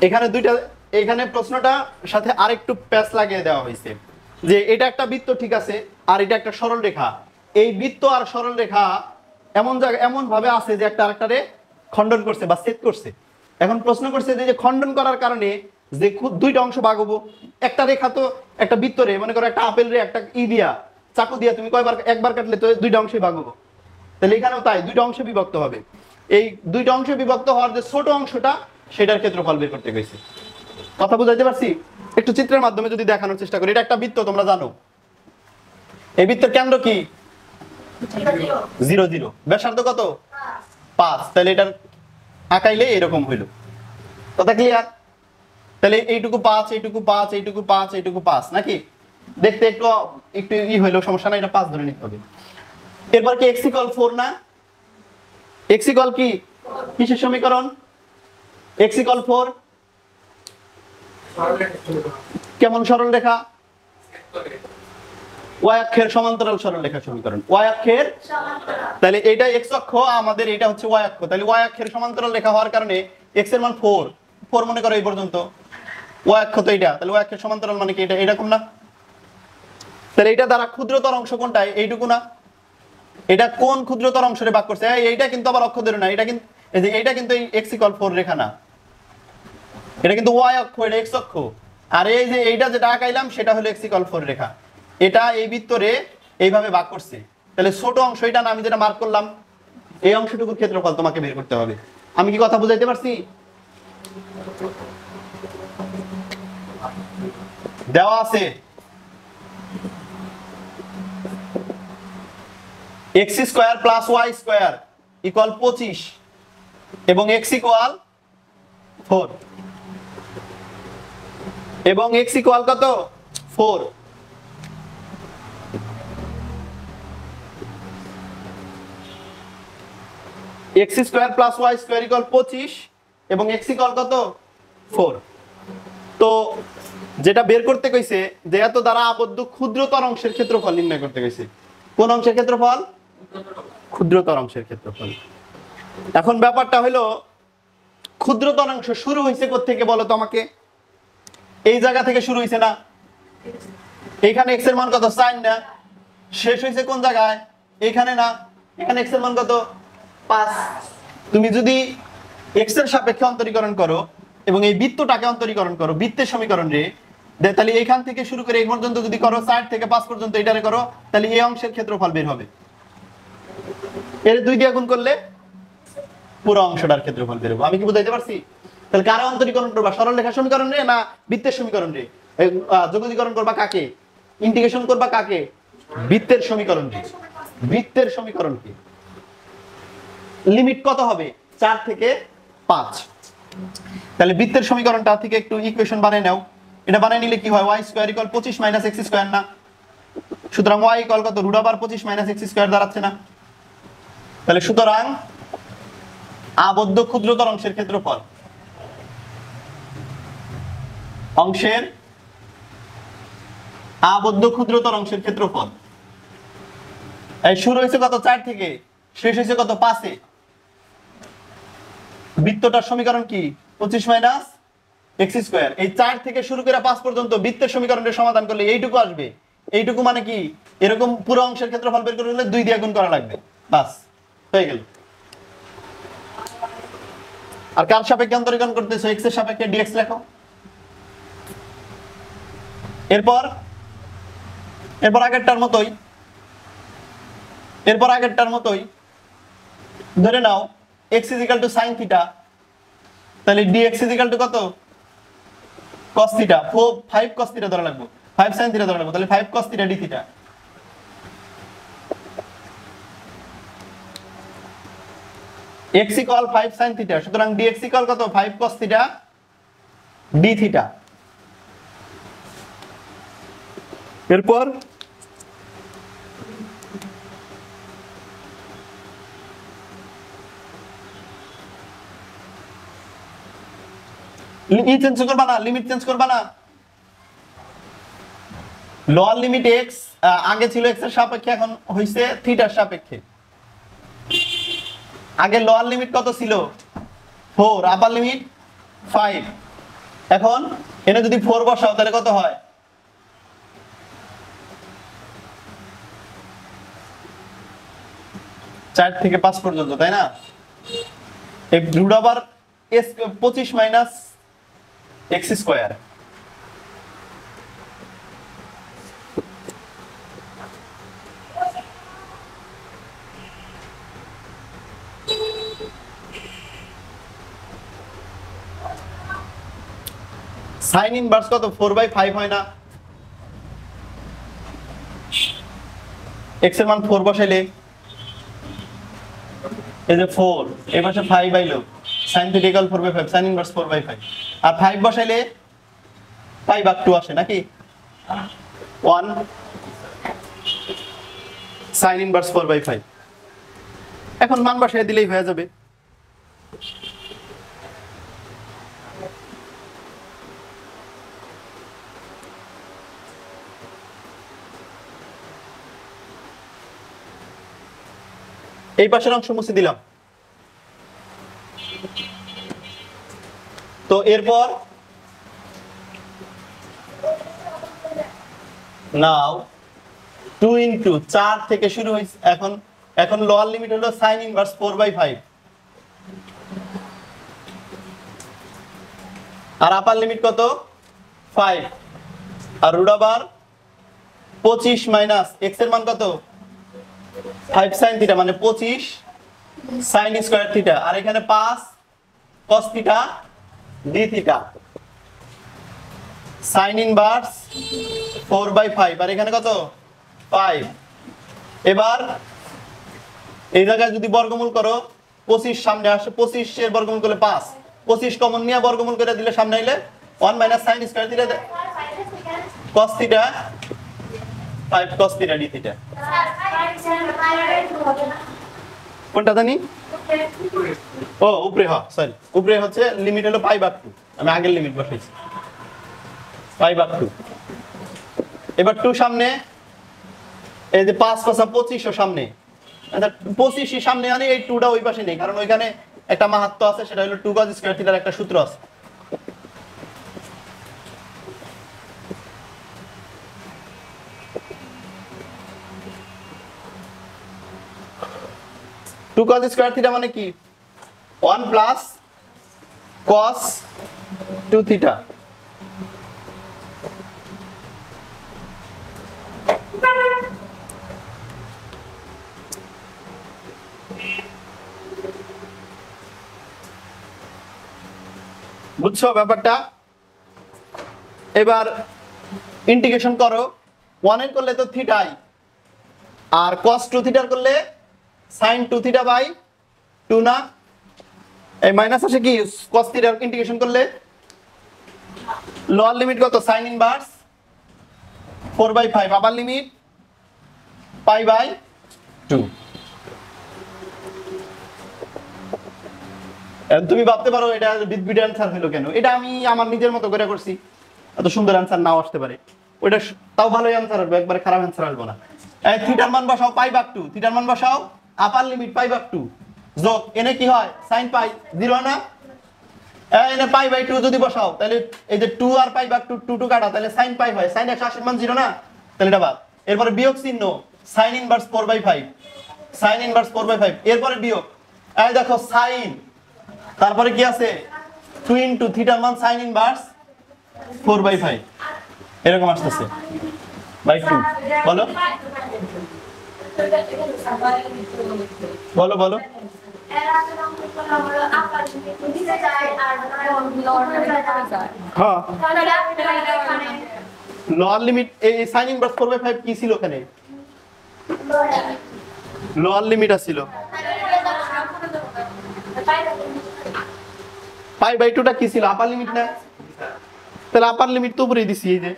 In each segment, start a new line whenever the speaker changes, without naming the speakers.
এখানে দুইটা, এখানে প্রশ্নটা সাথে আরেকটু প্যাচ লাগিয়ে দেওয়া হয়েছে যে এটা একটা বৃত্ত ঠিক আছে, আর এটা একটা সরল রেখা। এই বৃত্ত আর সরল রেখা এমন জায়গা এমন ভাবে আছে যে একটা আরেকটারে খণ্ডন করছে বা ছেদ করছে। এখন প্রশ্ন করছে যে খণ্ডন করার কারণে যে দুইটা অংশ ভাগ হবো, একটা রেখা তো একটা বৃত্তরে মনে করো একটা আপেল রে একটা দিয়া চাকু দিয়া তুমি কয়বার একবার কাটলে তো দুইটা অংশে ভাগ হবো, তাহলে এখানেও তাই দুইটা অংশে বিভক্ত হবে। এই দুইটা অংশে বিভক্ত হওয়ার যে ছোট অংশটা সেটার ক্ষেত্রফল বের করতে গেছে। কথা বুঝাইতে পারছি? একটু চিত্রের মাধ্যমে যদি দেখানোর চেষ্টা করি। এটা একটা বৃত্ত, তোমরা জানো এই বৃত্তের কেন্দ্র কি 0 0, ব্যাসার্ধ কত 5, তাহলে এটার আঁকাইলে এরকম হইল। কথা ক্লিয়ার? তাহলে এইটুকু 5, এইটুকু 5, এইটুকু 5, এইটুকু 5 নাকি? দেখতে একটু একটু হইলো, সমস্যা না, এটা 5 ধরে নিতে হবে। এরপর কি x = 4 না? x = কি কিসের সমীকরণ? x = 4 কেমন সরল রেখা? y অক্ষের সমান্তরাল সরল রেখা সমীকরণ। y অক্ষের তাহলে এটা x অক্ষ, আমাদের এটা হচ্ছে y অক্ষ, তাহলে y অক্ষের সমান্তরাল রেখা হওয়ার কারণে x এর মান 4 মনে করো এই পর্যন্ত, y অক্ষ তো এটা, তাহলে y অক্ষের সমান্তরাল মানে কি এটা এরকম না? তাহলে এটা দ্বারা ক্ষুদ্রতর অংশ কোনটা? এইটুকু না? এটা কোন ক্ষুদ্রতর অংশে ভাগ করছে? এইটা কিন্তু আবার অক্ষ ধরে না, এটা কিন্তু এই যে এইটা কিন্তু এই x = 4 রেখা না, এটা কিন্তু y অক্ষ, এটা x অক্ষ। আর এই যে এইটা যেটা আঁকাইলাম সেটা হলো x = 4 রেখা। এটা এই বৃত্তরে এইভাবে ভাগ করছে, তাহলে ছোট অংশ এটা না, আমি যেটা মার্ক করলাম এই অংশটুকুর ক্ষেত্রফল তোমাকে বের করতে হবে। আমি কি কথা বুঝাইতে পারছি? দেওয়া আছে x² + y² = 25 এবং x = 4 এবং x = কত 4। x² + y² = 25 এবং x = কত 4। তো যেটা বের করতে কইছে যে এত দ্বারা আবদ্ধ ক্ষুদ্রতর অংশের ক্ষেত্রফল নির্ণয় করতে কইছে। কোন অংশের ক্ষেত্রফল? ক্ষুদ্রতর অংশের ক্ষেত্রফল। এখন ব্যাপারটা হলো ক্ষুদ্রতর অংশ শুরু হইছে কোথা থেকে বলো তো আমাকে? এই জায়গা থেকে শুরু হইছে না? এইখানে x এর মান কত 4 না? শেষ হইছে কোন জায়গায়? এইখানে না? এখানে x এর মান কত 5। তুমি যদি x এর সাপেক্ষে অন্তরীকরণ করো এবং এই বৃত্তটাকে অন্তরীকরণ করো বৃত্তের সমীকরণ রে, তাহলে এখান থেকে শুরু করে এই পর্যন্ত যদি করো 4 থেকে 5 পর্যন্ত এটারে করো, তাহলে এই অংশের ক্ষেত্রফল বের হবে। এর 2 দিয়ে গুণ করলে পুরো অংশটার ক্ষেত্রফল বের হবে। আমি কি বুঝাইতে পারছি? তাহলে কারে অন্তরীকরণ করবা? সরল রেখা সমীকরণ রে না বৃত্তের সমীকরণ রে? যোগনীকরণ করবা কাকে? ইন্টিগ্রেশন করবা কাকে? বৃত্তের সমীকরণ রে। বৃত্তের সমীকরণ কি? লিমিট কত হবে? 4 থেকে 5। তাহলে বৃত্তের সমীকরণটা থেকে একটু ইকুয়েশন বানাই নাও। এটা বানাই নিলে কি হয়? y² = 25 - x² না? সুতরাং y = কত √25 - x² দাঁড়াচ্ছে না? তাহলে সুতরাং আবদ্ধ ক্ষুদ্রতর অংশের ক্ষেত্রফল, অংশের আবদ্ধ ক্ষুদ্রতর অংশের ক্ষেত্রফল এই শুরু হয়েছে কত 4 থেকে, শেষ হয়েছে কত 5 এ। বৃত্তটার সমীকরণ কি 25 - x²। এই 4 থেকে শুরু করে 5 পর্যন্ত বৃত্তের সমীকরণের সমাধান করলে এইটুকু আসবে। এইটুকু মানে কি? এরকম পুরো অংশের ক্ষেত্রফল বের করতে হলে 2 দিয়ে গুণ করা লাগবে, বাস হয়ে গেল। আর কার সাপেক্ষে অন্তরীকরণ করতেছো? x এর সাপেক্ষে dx লেখো। এরপর আগেরটার মতোই ধরে নাও x = sin θ, তাহলে dx = কত cos θ। 5 cos θ ধরা লাগবে, 5 sin θ ধরা লাগবে, তাহলে 5 cos θ dθ। x = 5 sin θ, সুতরাং dx = কত 5 cos θ dθ। এরপর চেঞ্জ করবা না, লিমিট চেঞ্জ করবা না। লোয়ার লিমিট x আগে ছিল x এর সাপেক্ষে, এখন হইছে থিটার সাপেক্ষে। আগে লোয়ার লিমিট কত ছিল 4, আপার লিমিট 5। এখন এনে যদি 4 বসাও তাহলে কত হয়? 4 থেকে 5 পর্যন্ত, তাই না? এই root over s 25 minus x square. Sine inverse কত? 4/5 হয় না? x এর মান 4 বসাইলে এই যে 4 এই পাশে 5 আইলো, sin θ = 4/5, sin ইনভার্স 4/5, আর 5 বসাইলে π/2 আসে নাকি? 1 sin ইনভার্স 4/5। এখন মান বসাই দিলেই হয়ে যাবে। এই পাশের অংশ মুছে দিলাম। তো এরপর নাও 2 ইনটু 4 থেকে শুরু হইছে। এখন লোয়ার লিমিট হলো sin ইনভার্স 4/5 আর আপার লিমিট কত? 5 আর রুট ওভার 25 মাইনাস x এর মান কত? 5 sin θ মানে 25 sin স্কয়ার θ, আর এখানে 5 cos θ d θ, sin ইনভার্স 4/5 আর এখানে কত? 5। এবার এই জায়গায় যদি বর্গমূল করো 25 সামনে আসে, 25 এর বর্গমূল করলে 5, 25 কমন নিয়ে বর্গমূল করে দিলে সামনে আইলে 1 minus sin square θ cos θ 5 cos θ d θ। কোনটা জানি? ও উপরে, হ্যাঁ সরি, উপরে হচ্ছে লিমিট হলো π/2, আমি আগের লিমিট বসাইছি π/2। এবার 2 সামনে, এই যে 5 + 25 ও সামনে, আচ্ছা 25 এর সামনে আনি, এই 2টা ওই পাশে নেই, কারণ ওইখানে একটা মাহাত্ম্য আছে, সেটা হলো 2 cos স্কয়ার θ একটা সূত্র আছে। টু cos স্কয়ার θ মানে কি? 1 প্লাস cos 2 θ। বুঝছো ব্যাপারটা? এবার ইন্টিগ্রেশন করো, 1 এর করলে তো থিটাই, আর cos 2 θ করলে sin 2 θ/2 না? এই মাইনাস আসে কি cos θ ইন্টিগ্রেশন করলে? লোয়ার লিমিট কত? sin inverse 4/5, upper limit π/2। তুমি ভাবতে পারো এটা বিট অ্যানসার হলো কেন? এটা আমি আমার নিজের মতো করে করছি, এত সুন্দর অ্যানসার নাও আসতে পারে, ওইটা তাও ভালোই অ্যানসার আসবে, একবারে খারাপ অ্যানসার আসবে না। এই থিটার মান বসাও π/2, থিটার মান বসাও, আপার লিমিট π/2 যোগ এনে কি হয়? sin π 0 না? এনে π/2 যদি বসাও তাহলে এই যে 2 আর π/2 2 কাটা, তাহলে sin π হয়, sin 180 মান 0 না? তাহলে এটা বাদ। এরপরে বিয়োগ চিহ্ন, sin ইনভার্স 4/5, sin ইনভার্স 4/5, এরপরে বিয়োগ, এই দেখো sin, তারপরে কি আছে? 2 ইনটু থিটার মান sin ইনভার্স 4/5 এরকম আসতেছে বাই 2। বলো বলো বলো। হ্যাঁ লোয়ার লিমিট, এই sin ইনভার্স 4/5 কি ছিল ওখানে? লোয়ার লিমিট আছিল, π/2 টা কি ছিল? আপার লিমিট না? তাহলে আপার লিমিট তো উপরেই দিছি, এই যে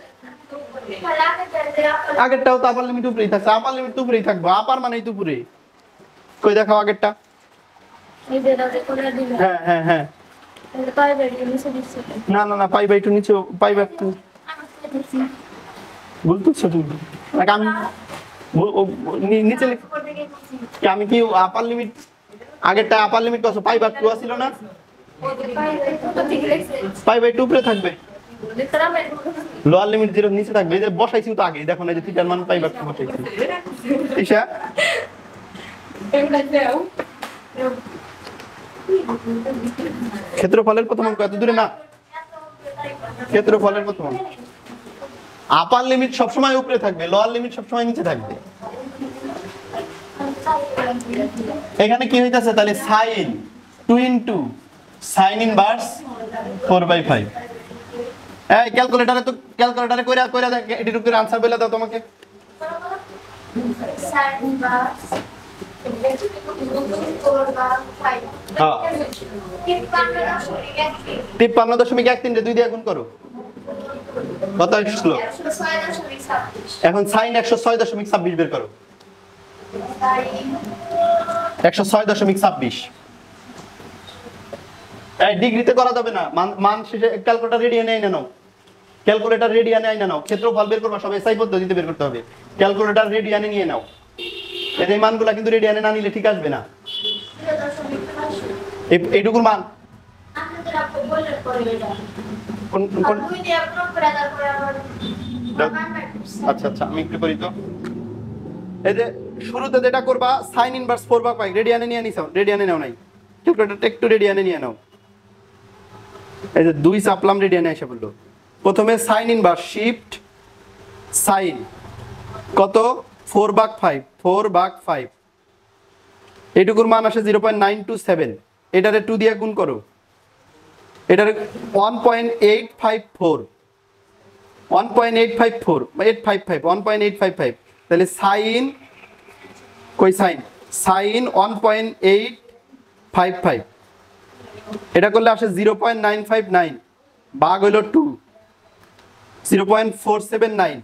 আগেরটাও তো আপার লিমিট উপরেই থাকছে, আপার লিমিট তো উপরেই থাকবে, আপার মানেই তো উপরে। কই দেখাও আগেরটা? হ্যাঁ হ্যাঁ হ্যাঁ, না না না, π/2 নিচে, π/2 বলতেছো তুমি? আমি নিচে আমি কি আপার লিমিট, আগেরটা আপার লিমিট কত? π/2 ছিল না? পাই বাই 2 উপরে থাকবে, লোয়ার লিমিট 0 নিচে থাকবে। এই যে বসাইছি তো আগে, দেখো না এই যে থিটার মান পাই বাই 2 বসাইছি। ঈশা ক্ষেত্রফলের প্রথম অঙ্ক এত দূরে না, ক্ষেত্রফলের প্রথম অঙ্ক। আপার লিমিট সবসময় উপরে থাকবে, লোয়ার লিমিট সবসময় নিচে থাকবে। এখানে কি হইতাছে তাহলে sin 2 ইনটু sin ইনভার্স 4/5। এই ক্যালকুলেটরে কইরা দেখ, এটির উপরে आंसर বলে দাও তোমাকে।
sin ইনভার্স 4/5
হ্যাঁ
53.13
53.13 রে 2 দিয়ে গুণ করো, কত আসলো?
106.26
এখন sin 106.26 বের করো। 106.26 এই ডিগ্রিতে করা যাবে না, মান শেষে ক্যালকুলেটর রেডিয়ানে আইনা নাও, ক্যালকুলেটর রেডিয়ানে আইনা নাও। ক্ষেত্রফল বের করবা সব এসআই পদ্ধতিতে বের করতে হবে, ক্যালকুলেটর রেডিয়ানে নিয়ে নাও। এই মানগুলা কিন্তু রেডিয়ানে না নিলে ঠিক আসবে না। এইটুকুর মান আচ্ছা আচ্ছা আমি একটু করি তো। এই যে শুরুতে যেটা করবা sin ইনভার্স 4/5 রেডিয়ানে নিয়ে নিছো, রেডিয়ানে নাও নাই, ক্যালকুলেটরটা একটু রেডিয়ানে নিয়ে নাও। এই যে 2 চাপলাম, রেডিয়ানে এসে পড়লো। প্রথমে sin ইনভার্স শিফট sin কত 4/5 এইটুকুর মান আসে 0.927। এটারে 2 দিয়ে গুণ করো, এটারে 1.855 তাহলে sin কই sin 1.855 এটা করলে আসে 0.959 ভাগ হইল 2 0.479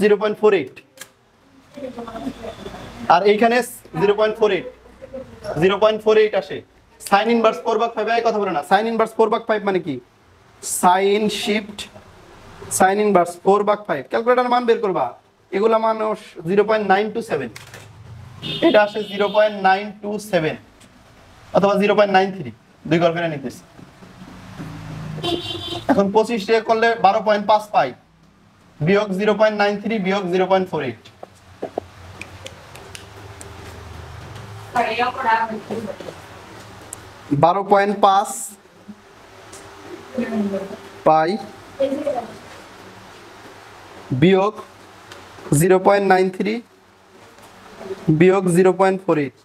0.48 আর এইখানে 0.48 আসে। sin ইনভার্স 4/5 এই কথা বলে না, sin ইনভার্স 4/5 মানে কি sin shift sin inverse 4/5 calculator মান বের করবা, এগুলা মান 0.927, এটা আসে 0.927 অথবা 0.93, দুই ঘর করে নিতেছি। এখন 25 দিয়ে করলে 12.5 পাই, বিয়োগ 0.93 বিয়োগ 0.48 12.5 পাই বিয়োগ 0.93 বিয়োগ 0.48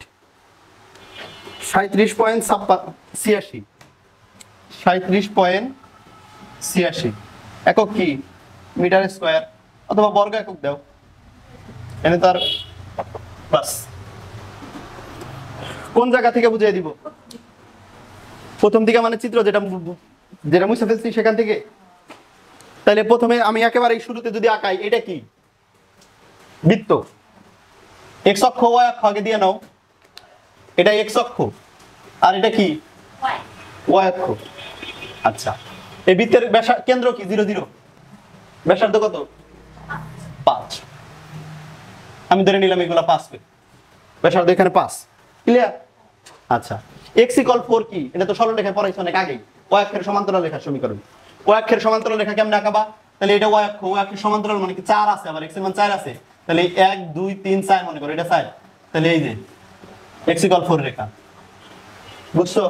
37.86 একক কি মিটার স্কয়ার অথবা বর্গ একক দাও, এনে তার বাস কোন জায়গা থেকে বুঝিয়ে দিব? প্রথম দিকে মানে চিত্র যেটা মুছে ফেলছি সেখান থেকে। তাহলে প্রথমে আমি একেবারে শুরুতে যদি আঁকাই, এটা কি বৃত্ত, এক্স অক্ষ ওয়াই অক্ষ আগে দিয়ে নাও, এটা এক্স অক্ষ আর এটা কি ওয়াই অক্ষ। আচ্ছা এই বৃত্তের কেন্দ্র কি 0 0, ব্যাসার্ধ কত 5, আমি ধরে নিলাম এগুলা 5 ব্যাসার্ধ এখানে 5, ক্লিয়ার? আচ্ছা x = 4 কি এটা তো সরলরেখায় পড়াইছো অনেক আগেই, y অক্ষের সমান্তরাল রেখার সমীকরণ। y অক্ষের সমান্তরাল রেখা কেমনে আঁকাবা? তাহলে এটা y অক্ষের সমান্তরাল মানে কি 4 আছে, আবার x এর মান 4 আছে, তাহলে 1 2 3 4 মনে করো এটা 4, তাহলে এই যে x = 4 রেখা, বুঝছো?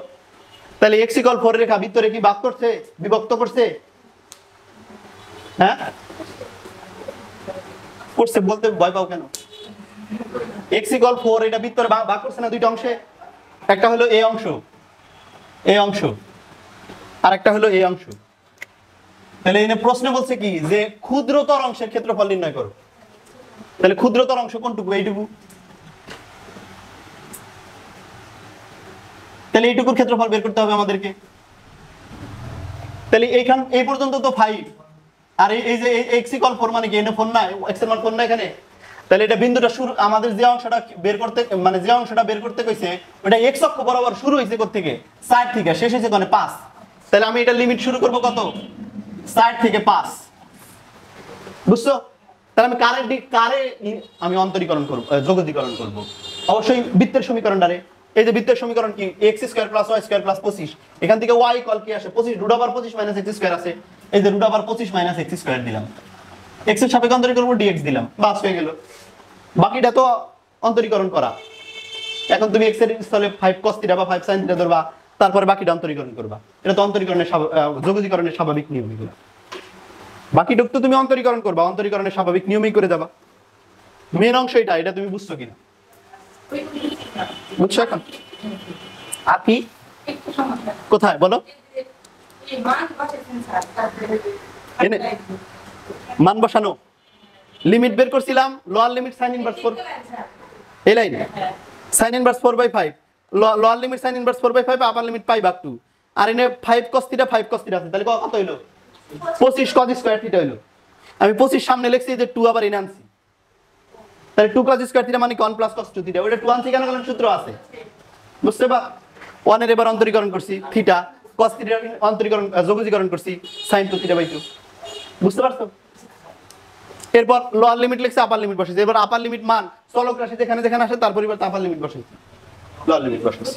তাহলে x = 4 রেখা ভিতরে কি ভাগ করছে, বিভক্ত করছে? হ্যাঁ করছে, বলতে ভয় পাও কেন? x = 4 এটা ভিতরে ভাগ করছে না দুইটা অংশে, একটা হলো এই অংশ আর একটা হলো এই অংশ। তাহলে এখানে প্রশ্ন বলছে কি যে ক্ষুদ্রতর অংশের ক্ষেত্রফল নির্ণয় করো। তাহলে ক্ষুদ্রতর অংশ কোনটুকু? এইটুকু। তাহলে এইটুকুর ক্ষেত্রফল বের করতে হবে আমাদেরকে। তাহলে এই পর্যন্ত তো 5, আর এই যে x = 4 মানে কি এখানে 4 না, x এর মান 4 না এখানে। তাহলে এটা বিন্দুটা শুরু, আমাদের যে অংশটা বের করতে কইছে ওটা x অক্ষ বরাবর শুরু হইছে কোথা থেকে? 4 থেকে, শেষ হইছে কোনে 5। তাহলে আমি এটা লিমিট শুরু করব কত? 4 থেকে 5, বুঝছো? তাহলে আমি কারে আমি অন্তরীকরণ করব, যোগজীকরণ করব, অবশ্যই বৃত্তের সমীকরণটারে। এই যে বৃত্তের সমীকরণ কি x² + y² + 25 এখান থেকে y ইকুয়াল কি আসে 25 √25 - x² আছে এই যে √25 - x² দিলাম x এর সাপেক্ষে অন্তরীকরণ করব dx দিলাম বাস হয়ে গেল বাকিটা তো অন্তরীকরণ করা এখন তুমি x এর স্থলে 5 cos θ বা 5 sin θ ধরবা তারপরে বাকিটা অন্তরীকরণ করবা এটা তো অন্তরীকরণের যোগজীকরণের স্বাভাবিক নিয়ম এগুলো বাকিটুক তো তুমি অন্তরীকরণ করবা অন্তরীকরণের স্বাভাবিক নিয়মেই করে যাবা মেন অংশ এটা তুমি বুঝছো কিনা বুঝছো এখন আর কি কোথায় বলো এনে মান বসানো লিমিট বের করছিলাম লোয়ার লিমিট sin ইনভার্স 4 এই line sin inverse 4/5 lower limit sin inverse 4/5 upper limit pi ভাগ 2 আর এনে 5 cos θ 5 cos θ আছে তাহলে কত হইলো 25 cos স্কয়ার θ হইলো আমি 25 সামনে লিখছি যে 2 আবার এনে আনছি তাহলে 2 cos স্কয়ার θ মানে 1 cos 2 θ ওটা 2 আনছি কেন কারণ সূত্র আছে বুঝতে পা 1 এর এবার অন্তরীকরণ করছি θ cos θ অন্তরীকরণ যোগজীকরণ করছি sin 2θ/2 বুঝতে পারছো এরপর লোয়ার লিমিট লিখছি আপার লিমিট বসাইছি এবার আপার লিমিট মান চলক রাশি যেখানে যেখানে আসে তার পরিবর্তে আপার লিমিট বসাইছি লোয়ার লিমিট বসাইছি